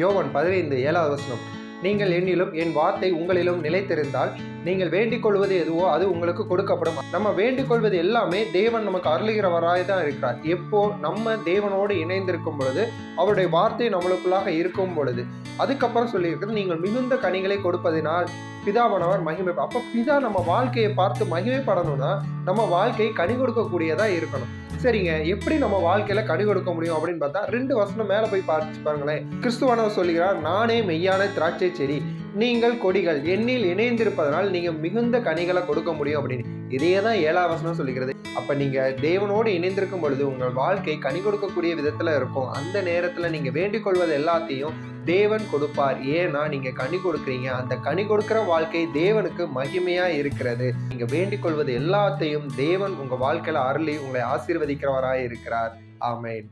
யோவான் 15:7 நீங்கள் என்னிலும் என் வார்த்தை உங்களிலும் நிலைத்திருந்தால் நீங்கள் வேண்டிக் கொள்வது எதுவோ அது உங்களுக்கு கொடுக்கப்படும். நம்ம வேண்டிக் கொள்வது எல்லாமே தேவன் நமக்கு அருளுகிறவராய் தான் இருக்கிறார். எப்போ நம்ம தேவனோடு இணைந்திருக்கும் பொழுது, அவருடைய வார்த்தை நம்மளுக்குள்ளாக இருக்கும் பொழுது. அதுக்கப்புறம் சொல்லியிருக்கிறது, நீங்கள் மிகுந்த கனிகளை கொடுப்பதினால் பிதாவானவர் மகிமை. அப்ப பிதா நம்ம வாழ்க்கையை பார்த்து மகிமைப்படணும்னா நம்ம வாழ்க்கை கனி கொடுக்கக்கூடியதா இருக்கணும். சரிங்க, எப்படி நம்ம வாழ்க்கையில கனி கொடுக்க முடியும் அப்படின்னு பார்த்தா 2 வசனம் மேல போய் பார்த்து பாருங்களேன். கிறிஸ்துவானவர் சொல்லுகிறார், நானே மெய்யான திராட்சை செடி, நீங்கள் கொடிகள், என்னில் இணைந்திருப்பதனால் நீங்க மிகுந்த கனிகளை கொடுக்க முடியும் அப்படின்னு. இதையே தான் 7ஆம் வசனம் சொல்லுகிறது. அப்ப நீங்க தேவனோடு இணைந்திருக்கும் பொழுது உங்கள் வாழ்க்கை கனி கொடுக்கக்கூடிய விதத்துல இருக்கும். அந்த நேரத்துல நீங்க வேண்டிக் கொள்வது எல்லாத்தையும் தேவன் கொடுப்பார். ஏன்னா நீங்க கனி கொடுக்குறீங்க. அந்த கனி கொடுக்கிற வாழ்க்கை தேவனுக்கு மகிமையா இருக்கிறது. நீங்க வேண்டிக் கொள்வது எல்லாத்தையும் தேவன் உங்க வாழ்க்கையில அருளி உங்களை ஆசீர்வதிக்கிறவராய் இருக்கிறார். ஆமென்.